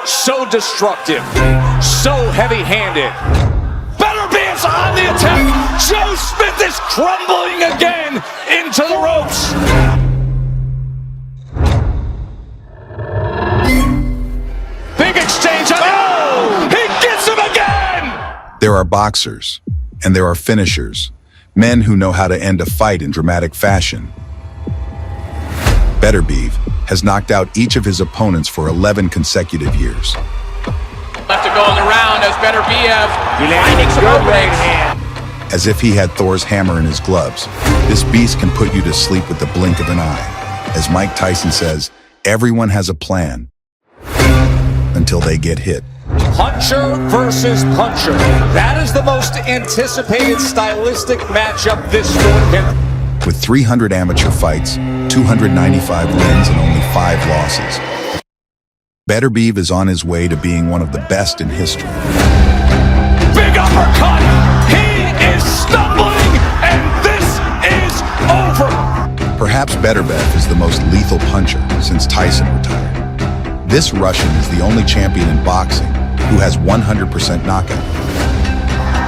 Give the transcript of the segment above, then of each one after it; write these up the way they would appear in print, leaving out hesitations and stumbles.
So destructive, so heavy-handed. Beterbiev's on the attack. Joe Smith is crumbling again into the ropes. Big exchange. Oh! He gets him again! There are boxers, and there are finishers, men who know how to end a fight in dramatic fashion. Beterbiev has knocked out each of his opponents for 11 consecutive years. Left to go in the round as Beterbiev finding some openings. As if he had Thor's hammer in his gloves, this beast can put you to sleep with the blink of an eye. As Mike Tyson says, everyone has a plan until they get hit. Puncher versus puncher. That is the most anticipated stylistic matchup this tournament. With 300 amateur fights, 295 wins, and only 5 losses, Beterbiev is on his way to being one of the best in history. Big uppercut! He is stumbling, and this is over! Perhaps Beterbiev is the most lethal puncher since Tyson retired. This Russian is the only champion in boxing who has 100% knockout.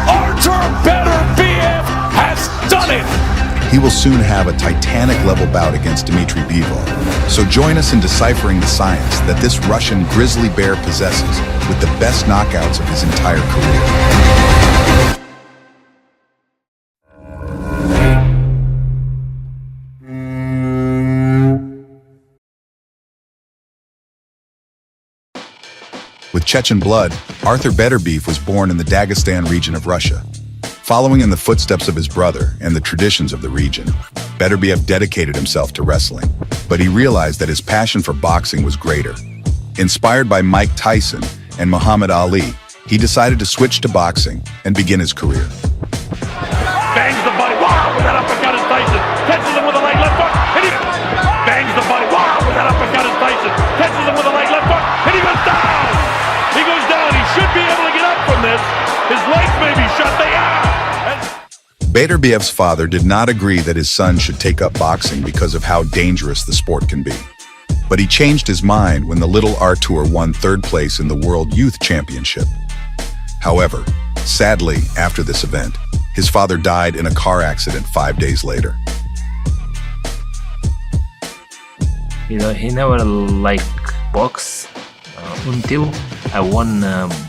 Artur Beterbiev has done it! He will soon have a Titanic-level bout against Dmitry Bivol. So join us in deciphering the science that this Russian grizzly bear possesses with the best knockouts of his entire career. With Chechen blood, Artur Beterbiev was born in the Dagestan region of Russia. Following in the footsteps of his brother and the traditions of the region, Beterbiev dedicated himself to wrestling, but he realized that his passion for boxing was greater. Inspired by Mike Tyson and Muhammad Ali, he decided to switch to boxing and begin his career. Bangs the body, wow, with that uppercut is Tyson. Catches him with a leg left hook, and he bangs the body, wow, with that uppercut is Tyson. Catches him with a leg left hook, and he goes down. He goes down. He should be able to get up from this. His legs may be shut. They are. Beterbiev's father did not agree that his son should take up boxing because of how dangerous the sport can be. But he changed his mind when the little Artur won 3rd place in the World Youth Championship. However, sadly, after this event, his father died in a car accident 5 days later. He never liked box until I won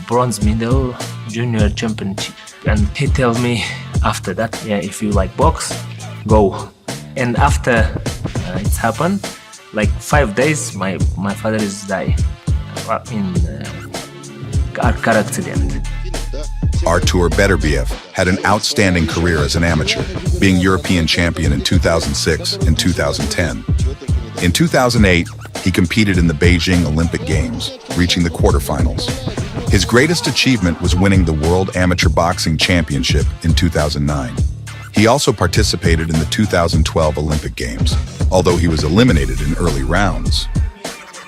bronze medal junior championship. And he tells me after that, yeah, if you like box, go. And after it's happened, like 5 days, my father is died in car accident. Artur Beterbiev had an outstanding career as an amateur, being European champion in 2006 and 2010. In 2008, he competed in the Beijing Olympic Games, reaching the quarterfinals. His greatest achievement was winning the World Amateur Boxing Championship in 2009. He also participated in the 2012 Olympic Games, although he was eliminated in early rounds.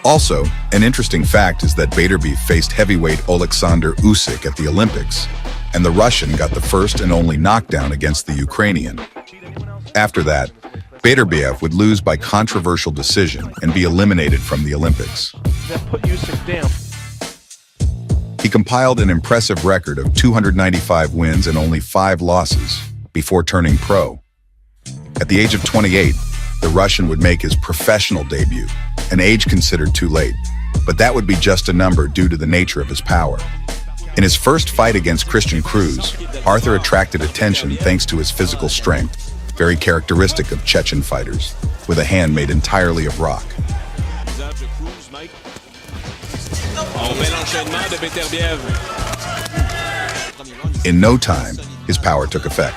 Also, an interesting fact is that Beterbiev faced heavyweight Alexander Usyk at the Olympics, and the Russian got the first and only knockdown against the Ukrainian. After that, Beterbiev would lose by controversial decision and be eliminated from the Olympics. He compiled an impressive record of 295 wins and only 5 losses before turning pro. At the age of 28, the Russian would make his professional debut, an age considered too late, but that would be just a number due to the nature of his power. In his first fight against Christian Cruz, Artur attracted attention thanks to his physical strength, very characteristic of Chechen fighters, with a hand made entirely of rock. In no time, his power took effect.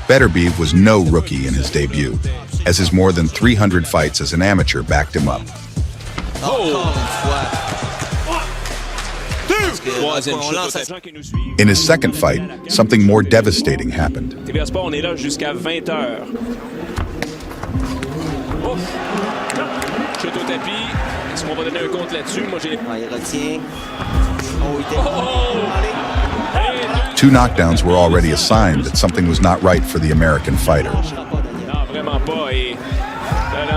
Beterbiev was no rookie in his debut, as his more than 300 fights as an amateur backed him up. In his second fight, something more devastating happened. Two knockdowns were already a sign that something was not right for the American fighter.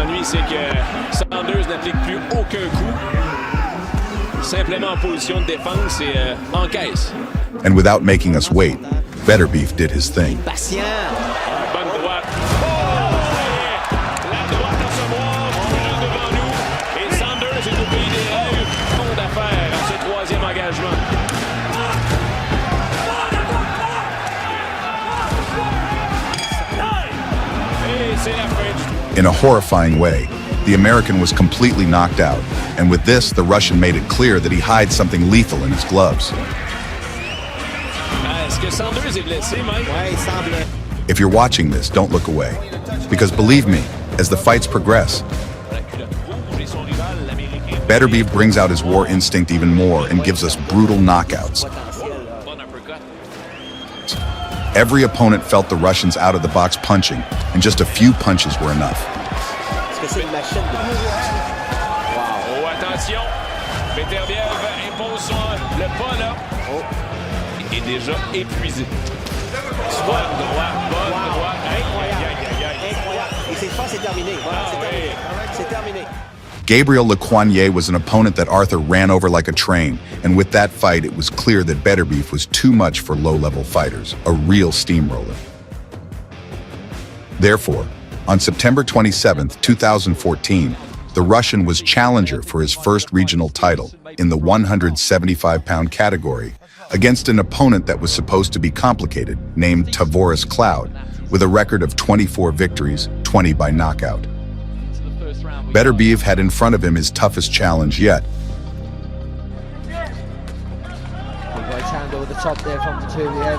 l'ennui, c'est que Sanders n'applique plus aucun coup. Simplement en position de défense et encaisse. And without making us wait, Beterbiev did his thing. Bonne droite. La droite à se voir, juste devant nous. Et Sanders est au pays des rêves. Monde à faire à ce troisième engagement. Et c'est la fin. In a horrifying way, the American was completely knocked out, and with this, the Russian made it clear that he hides something lethal in his gloves. Est-ce que Sanders est blessé, Mike? Ouais, il semble. If you're watching this, don't look away. Because believe me, as the fights progress, Beterbiev brings out his war instinct even more and gives us brutal knockouts. Every opponent felt the Russians out of the box punching, and just a few punches were enough. Est-ce que c'est une machine de... Wow. Oh, attention! Beterbiev impose le pas là. Est déjà épuisé. Bonne droite, bonne droite. Incroyable. Et c'est fort, c'est terminé. Voilà, c'est terminé. C'est terminé. Gabriel Lecoignier was an opponent that Arthur ran over like a train, and with that fight, it was clear that Beterbiev was too much for low-level fighters, a real steamroller. Therefore, on September 27, 2014, the Russian was challenger for his first regional title in the 175-pound category against an opponent that was supposed to be complicated, named Tavoris Cloud, with a record of 24 victories, 20 by knockout. Beterbiev had in front of him his toughest challenge yet. Right hand over the top there from Beterbiev.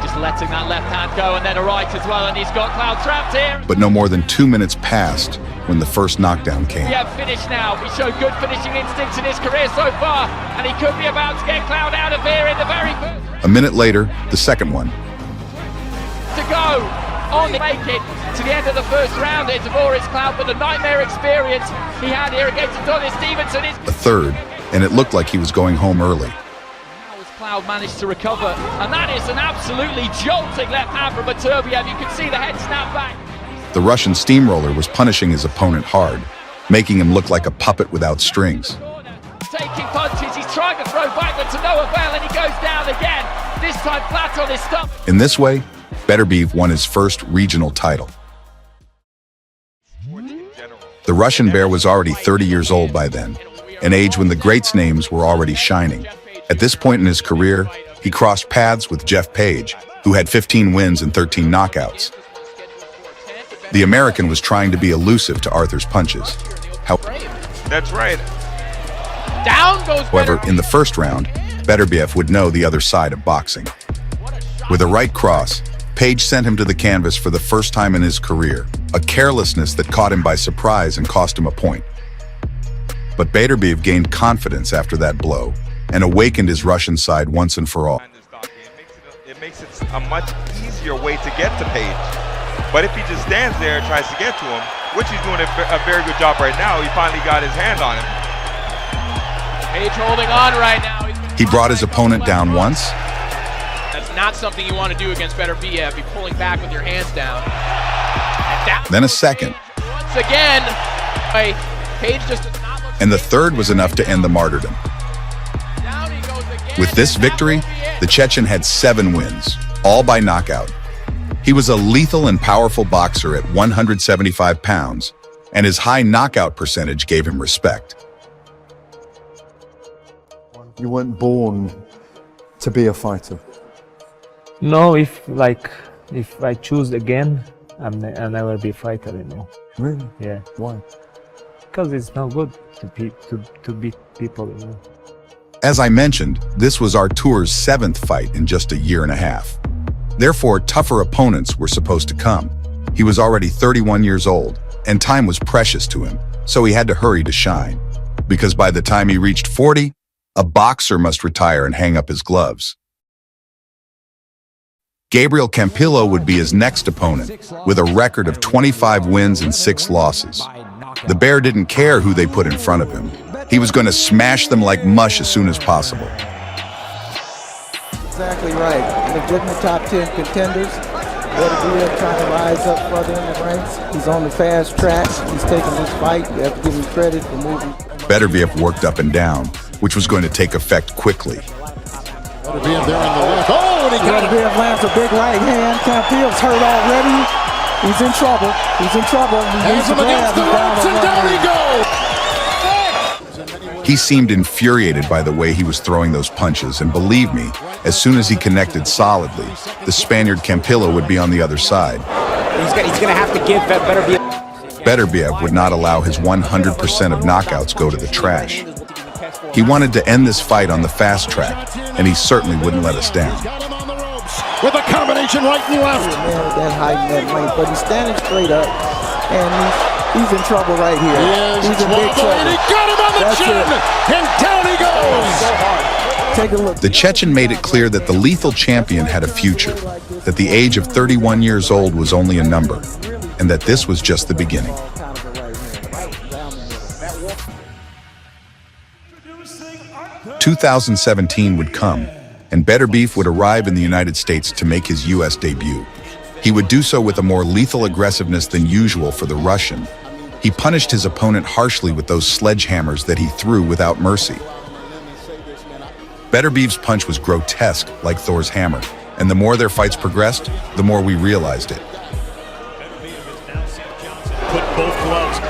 Just letting that left hand go and then a right as well, and he's got Cloud trapped here. But no more than 2 minutes passed when the first knockdown came. Yeah, finished now. He showed good finishing instincts in his career so far, and he could be about to get Cloud out of here in the very first. A minute later, the second one. To go on to make it to the end of the first round here to Boris Cloud, but the nightmare experience he had here against Adonis Stevenson is... A third, and it looked like he was going home early. How has Cloud managed to recover? And that is an absolutely jolting left hand from Beterbiev. You can see the head snap back. The Russian steamroller was punishing his opponent hard, making him look like a puppet without strings. Taking punches, he's trying to throw back, but to no avail, and he goes down again, this time flat on his stomach. In this way, Beterbiev won his first regional title. The Russian bear was already 30 years old by then, an age when the greats' names were already shining. At this point in his career, he crossed paths with Jeff Page, who had 15 wins and 13 knockouts. The American was trying to be elusive to Arthur's punches. That's right. Down goes However, in the first round, Beterbiev would know the other side of boxing. With a right cross, Page sent him to the canvas for the first time in his career, a carelessness that caught him by surprise and cost him a point. But Beterbiev gained confidence after that blow and awakened his Russian side once and for all. It makes it a much easier way to get to Page. But if he just stands there and tries to get to him, which he's doing a very good job right now, he finally got his hand on him. Page holding on right now. He brought his opponent down once. That's not something you want to do against Beterbiev. Be pulling back with your hands down. And down Then a second. once again. Page just does not look. And the third was enough to end the martyrdom. Down he goes again. With this victory, the Chechen had 7 wins, all by knockout. He was a lethal and powerful boxer at 175 pounds, and his high knockout percentage gave him respect. You weren't born to be a fighter. No, if I choose again, I'll never be a fighter, you know. Really? Yeah, Why? because it's not good to beat people, you know. As I mentioned, this was Artur's 7th fight in just a year and a half. Therefore, tougher opponents were supposed to come. He was already 31 years old, and time was precious to him, so he had to hurry to shine. Because by the time he reached 40, a boxer must retire and hang up his gloves. Gabriel Campillo would be his next opponent, with a record of 25 wins and 6 losses. The bear didn't care who they put in front of him. He was going to smash them like mush as soon as possible. Exactly right. Legitimate top 10 contenders. Beterbiev trying to rise up further in the ranks. He's on the fast track. He's taking this fight. You have to give him credit for moving. Beterbiev worked up and down, which was going to take effect quickly. Beterbiev there in the left. Oh, and he got it. Beterbiev lands a big right hand. Campbell's hurt already. He's in trouble. He's in trouble. Has him against the ropes, and down he goes. He seemed infuriated by the way he was throwing those punches, and believe me, as soon as he connected solidly, the Spaniard Campillo would be on the other side. He's going to have to give Beterbiev. Beterbiev would not allow his 100% of knockouts go to the trash. He wanted to end this fight on the fast track, and he certainly wouldn't let us down. With a combination right and left. Man with that height and that length, but he's standing straight up, and he's in trouble right here. He's in big trouble. And he got him on the chin, and down he goes. Take a look. The Chechen made it clear that the lethal champion had a future, that the age of 31 years old was only a number, and that this was just the beginning. 2017 would come, and Beterbiev would arrive in the United States to make his U.S. debut. He would do so with a more lethal aggressiveness than usual for the Russian. He punished his opponent harshly with those sledgehammers that he threw without mercy. Beterbiev's punch was grotesque, like Thor's hammer, and the more their fights progressed, the more we realized it. Put both gloves.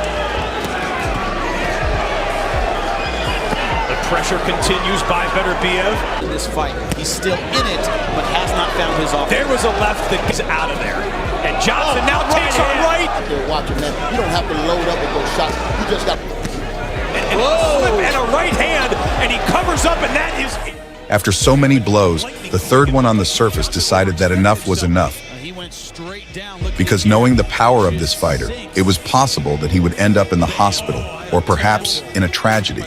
The pressure continues by Beterbiev. In this fight, he's still in it, but has not found his offense. There was a left that gets out of there. And Johnson now takes a right. They're watching, man. You don't have to load up with those shots. You just got... And a slip and a right hand, and he covers up, and that is... After so many blows, the third one on the surface decided that enough was enough. Because knowing the power of this fighter, it was possible that he would end up in the hospital, or perhaps in a tragedy.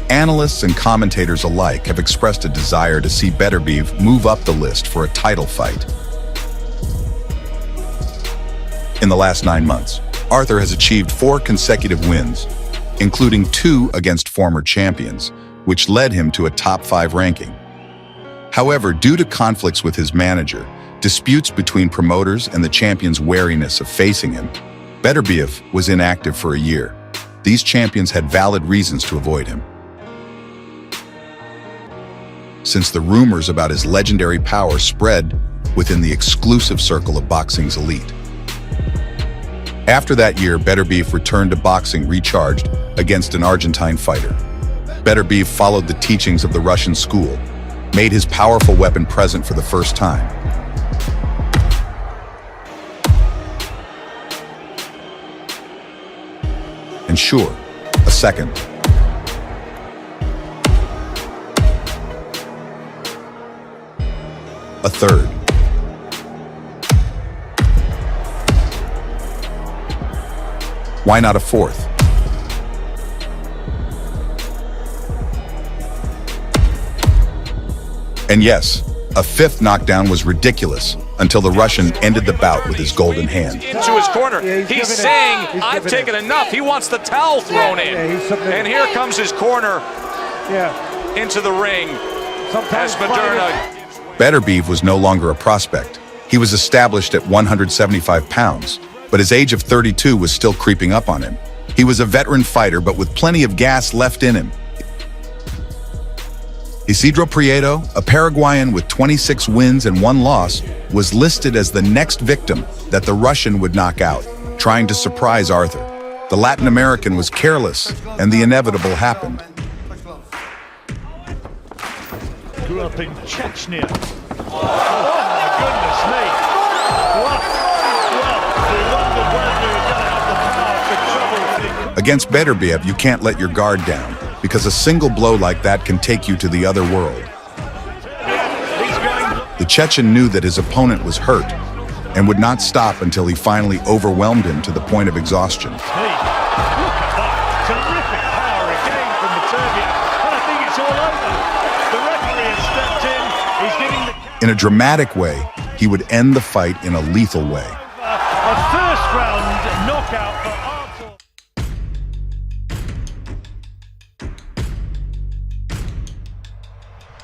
Analysts and commentators alike have expressed a desire to see Beterbiev move up the list for a title fight. In the last 9 months, Artur has achieved 4 consecutive wins, including 2 against former champions, which led him to a top 5 ranking. However, due to conflicts with his manager, disputes between promoters and the champion's wariness of facing him, Beterbiev was inactive for a year. These champions had valid reasons to avoid him. Since the rumors about his legendary power spread within the exclusive circle of boxing's elite. After that year, Beterbiev returned to boxing recharged against an Argentine fighter. Beterbiev followed the teachings of the Russian school, made his powerful weapon present for the first time. And sure, a second. A third. Why not a fourth? And yes, a fifth knockdown was ridiculous until the Russian ended the bout with his golden hand. Into his corner. He's saying, I've taken enough. He wants the towel thrown in. And here comes his corner into the ring as Moderna. Beterbiev was no longer a prospect. He was established at 175 pounds, but his age of 32 was still creeping up on him. He was a veteran fighter, but with plenty of gas left in him. Isidro Prieto, a Paraguayan with 26 wins and 1 loss, was listed as the next victim that the Russian would knock out, trying to surprise Artur. The Latin American was careless, and the inevitable happened. Grew up in Chechnya. Oh my goodness me. Well, Against Beterbiev, you can't let your guard down, because a single blow like that can take you to the other world. The Chechen knew that his opponent was hurt and would not stop until he finally overwhelmed him to the point of exhaustion. Look at that. Terrific power again from Beterbiev, and I think it's all over. The referee has stepped in. He's giving the... In a dramatic way, he would end the fight in a lethal way. A first round knockout for Artur.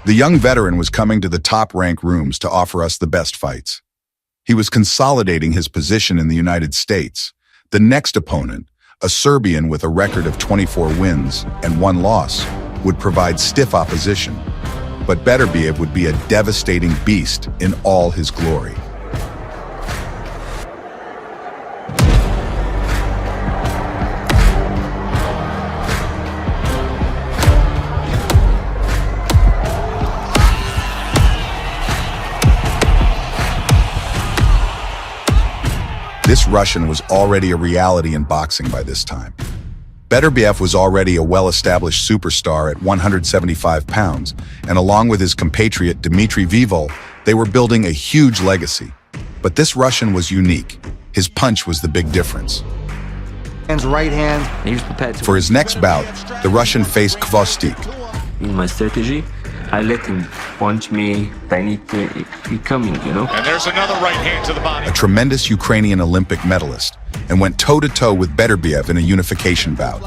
The young veteran was coming to the top rank rooms to offer us the best fights. He was consolidating his position in the United States. The next opponent, a Serbian with a record of 24 wins and 1 loss, would provide stiff opposition. But Beterbiev would be a devastating beast in all his glory. This Russian was already a reality in boxing by this time. Beterbiev was already a well-established superstar at 175 pounds, and along with his compatriot Dmitry Vivol, they were building a huge legacy. But this Russian was unique. His punch was the big difference. Right hand. For his next bout, the Russian faced Kvostik. In my strategy, I let him punch me, I need to keep coming, you know? And there's another right hand to the body. A tremendous Ukrainian Olympic medalist, and went toe-to-toe with Beterbiev in a unification bout.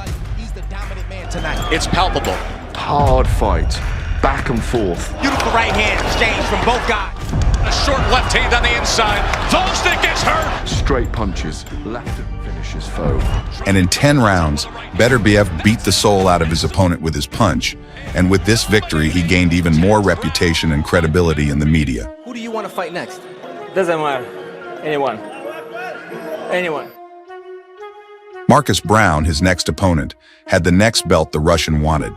It's palpable. Hard fight, back and forth. Beautiful right hand exchange from both guys. A short left hand on the inside. Kvostik gets hurt. Straight punches, left to finish his foe. And in 10 rounds, Beterbiev beat the soul out of his opponent with his punch, and with this victory, he gained even more reputation and credibility in the media. Who do you want to fight next? Doesn't matter. Anyone. Anyone. Marcus Brown, his next opponent, had the next belt the Russian wanted.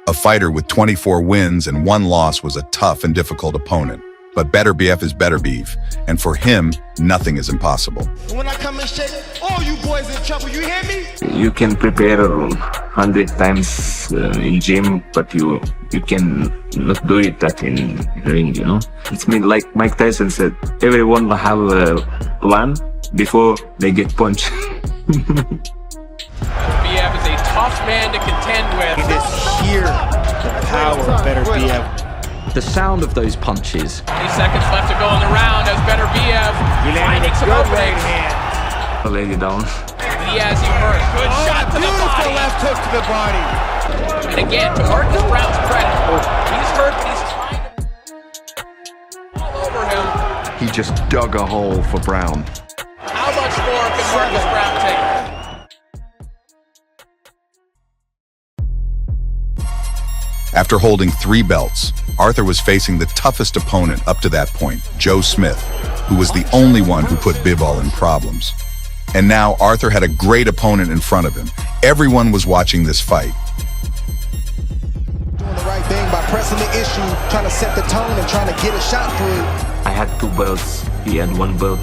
A fighter with 24 wins and 1 loss was a tough and difficult opponent. But Beterbiev is Beterbiev, and for him, nothing is impossible. When I come and shake, all you boys in trouble, you hear me? You can prepare 100 times in gym, but you can not do it that in ring, you know? It's like Mike Tyson said, everyone will have a plan before they get punched. Beterbiev is a tough man to contend with. This sheer power of Beterbiev. The sound of those punches. 20 seconds left to go in the round as Beterbiev finding some openings. Lay it down. He has you hurt. Good shot to the body. Left hook to the body. And again, to Marcus Brown's credit, he's hurt, but he's trying to all over him. He just dug a hole for Brown. How much more can Marcus Brown take? After holding 3 belts, Artur was facing the toughest opponent up to that point, Joe Smith, who was the only one who put Bivol in problems. And now Artur had a great opponent in front of him. Everyone was watching this fight. Doing the right thing by pressing the issue, trying to set the tone and trying to get a shot through. I had 2 belts, he had 1 belt,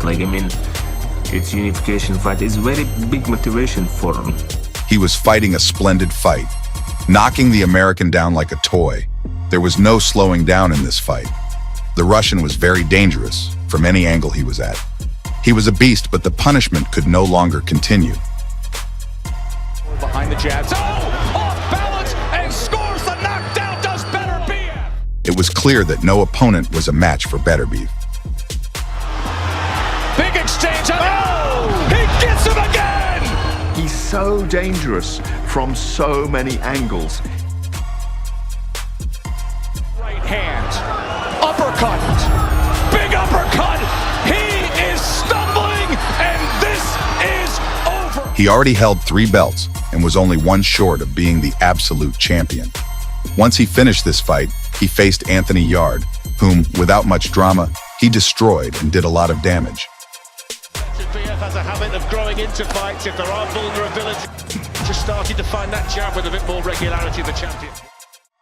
it's unification fight. It's very big motivation for him. He was fighting a splendid fight, knocking the American down like a toy. There was no slowing down in this fight. The Russian was very dangerous from any angle he was at. He was a beast, but the punishment could no longer continue. Behind the jabs. Off balance and scores the knockdown. Does Beterbiev. It was clear that no opponent was a match for Beterbiev. Big exchange. He gets him again. He's so dangerous from so many angles. Right hand. Uppercut. Big uppercut. He is stumbling, and this is over. He already held 3 belts and was only 1 short of being the absolute champion. Once he finished this fight, he faced Anthony Yarde, whom, without much drama, he destroyed and did a lot of damage. Beterbiev has a habit of growing into fights if there are vulnerabilities. Just started to find that jab with a bit more regularity, the champion.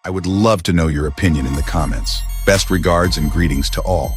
I would love to know your opinion in the comments. Best regards and greetings to all.